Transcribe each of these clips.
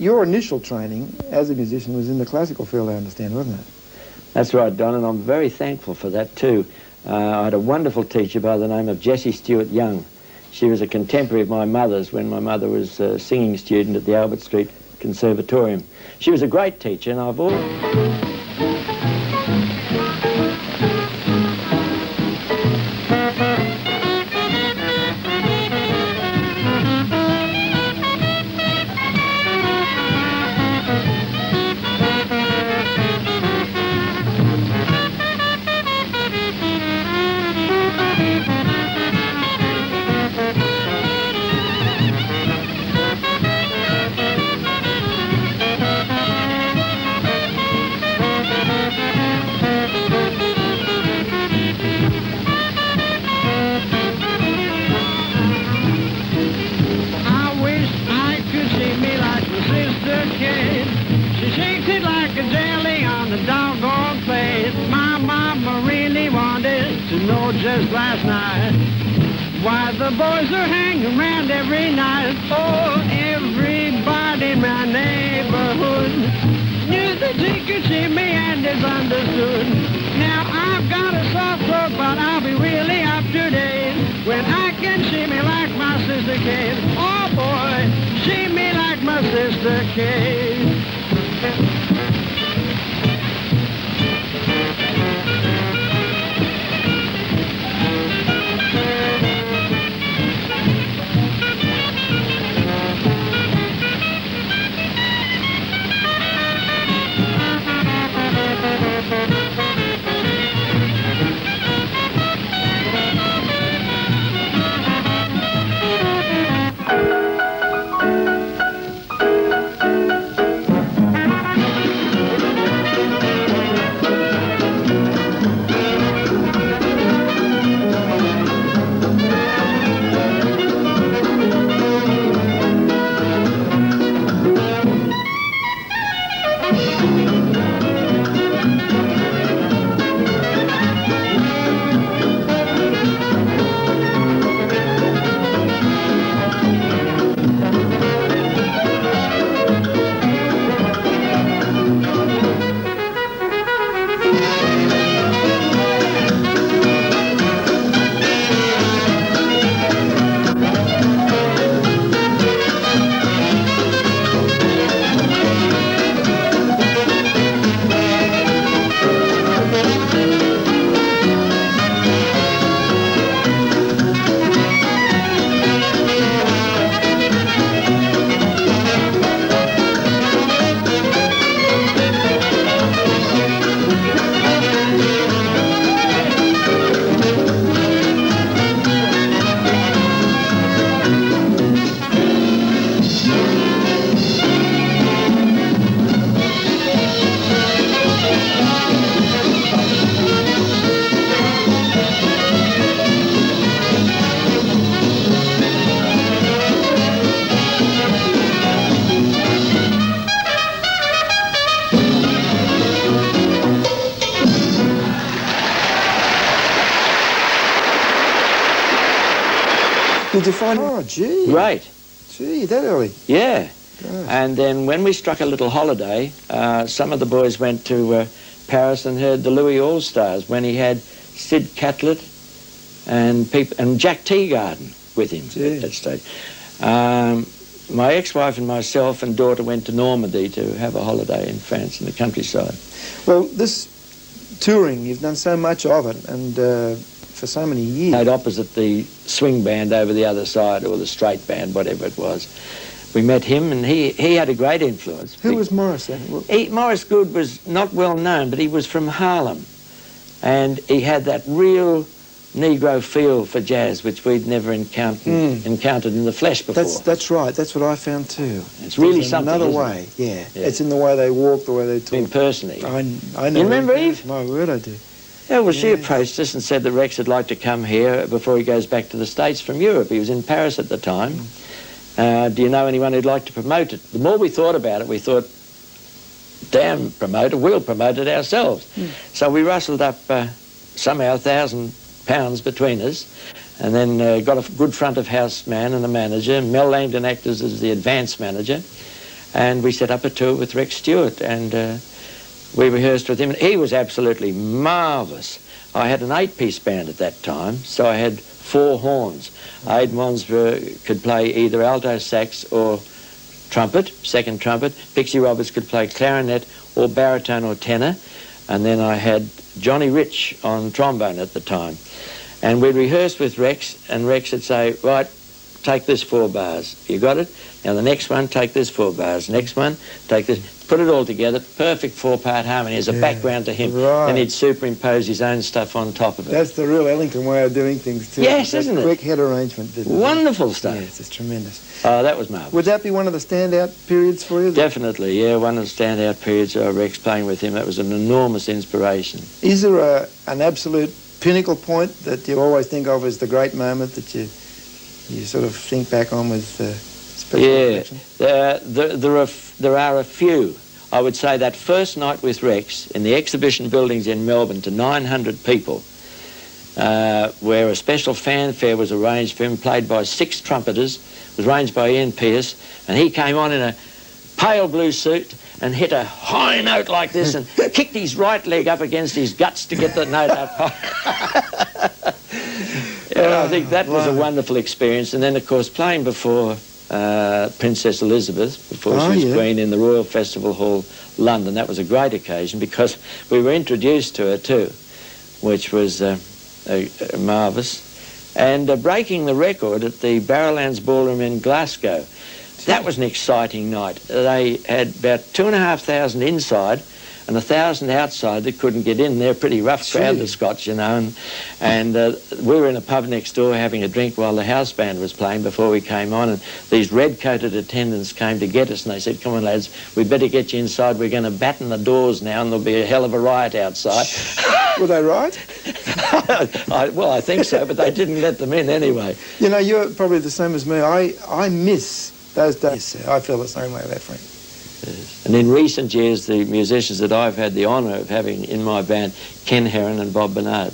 your initial training as a musician was in the classical field, I understand, wasn't it? That's right, Don, and I'm very thankful for that too. I had a wonderful teacher by the name of Jessie Stewart Young. She was a contemporary of my mother's when my mother was a singing student at the Albert Street Conservatorium. She was a great teacher, and I've always... Just last night, why the boys are hanging around every night. Oh, everybody in my neighborhood knew that he could see me and is understood. Now I've got a soft throat, but I'll be really up to date when I can see me like my sister Kate. Oh boy, see me like my sister Kate. Did you find... Oh, gee. Right. Gee, that early. Yeah. Gosh. And then when we struck a little holiday, some of the boys went to Paris and heard the Louis All-Stars when he had Sid Catlett and Jack Teagarden with him at that stage. My ex-wife and myself and daughter went to Normandy to have a holiday in France in the countryside. Well, this touring, you've done so much of it, and for so many years. Played opposite the swing band over the other side, or the straight band, whatever it was. We met him, and he had a great influence. Who was Morris then? Morris Good was not well known, but he was from Harlem, and he had that real Negro feel for jazz, which we'd never encountered in the flesh before. That's right. That's what I found too. It's really something. Another way, yeah. It's in the way they walk, the way they talk. Impersonate. I know. You remember Eve? My word, I do. Yeah, well, she approached us and said that Rex would like to come here before he goes back to the States from Europe. He was in Paris at the time. Do you know anyone who'd like to promote it? The more we thought about it, we thought, damn promoter, we'll promote it ourselves. So we rustled up somehow £1,000 between us, and then got a good front of house man and a manager. Mel Langdon acted as the advance manager, and we set up a tour with Rex Stewart, and we rehearsed with him, and he was absolutely marvellous. I had an 8-piece band at that time, so I had 4 horns. Aidan Wansborough could play either alto sax or trumpet, second trumpet. Pixie Roberts could play clarinet or baritone or tenor. And then I had Johnny Rich on trombone at the time. And we'd rehearse with Rex, and Rex would say, right, take this 4 bars. You got it? Now the next one, take this 4 bars. Next one, take this. Put it all together. Perfect 4-part harmony as a background to him. Right. And he'd superimpose his own stuff on top of it. That's the real Ellington way of doing things too. Yes, isn't it? Quick head arrangement. Wonderful stuff. Yes, it's tremendous. Oh, that was marvellous. Would that be one of the standout periods for you? Definitely, yeah. One of the standout periods of Rex playing with him. That was an enormous inspiration. Is there an absolute pinnacle point that you always think of as the great moment that you sort of think back on with special affection? There are a few. I would say that first night with Rex in the exhibition buildings in Melbourne to 900 people, where a special fanfare was arranged for him, played by 6 trumpeters, was arranged by Ian Pearce, and he came on in a pale blue suit and hit a high note like this and kicked his right leg up against his guts to get the note up high. I think that was a wonderful experience. And then, of course, playing before Princess Elizabeth, before she was Queen, in the Royal Festival Hall, London. That was a great occasion because we were introduced to her too, which was marvellous. And breaking the record at the Barrowlands Ballroom in Glasgow. That was an exciting night. They had about 2,500 inside and 1,000 outside that couldn't get in. They're a pretty rough crowd, the Scots, you know. And we were in a pub next door having a drink while the house band was playing before we came on, and these red-coated attendants came to get us, and they said, come on, lads, we'd better get you inside. We're going to batten the doors now, and there'll be a hell of a riot outside. Were they right? Well, I think so, but they didn't let them in anyway. You know, you're probably the same as me. I miss those days. I feel the same way about Frank. Yes. And in recent years, the musicians that I've had the honour of having in my band, Ken Heron and Bob Barnard.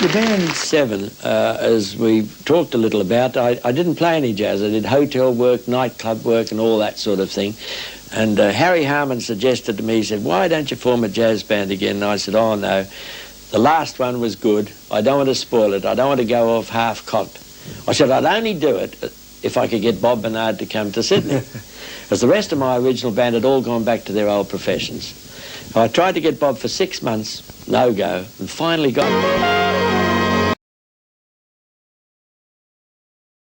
Your band... 7, as we talked a little about, I didn't play any jazz. I did hotel work, nightclub work and all that sort of thing. And Harry Harmon suggested to me, he said, why don't you form a jazz band again? And I said, oh no, the last one was good. I don't want to spoil it. I don't want to go off half-cocked. I said, I'd only do it if I could get Bob Barnard to come to Sydney. Because the rest of my original band had all gone back to their old professions. I tried to get Bob for 6 months, no go, and finally got him.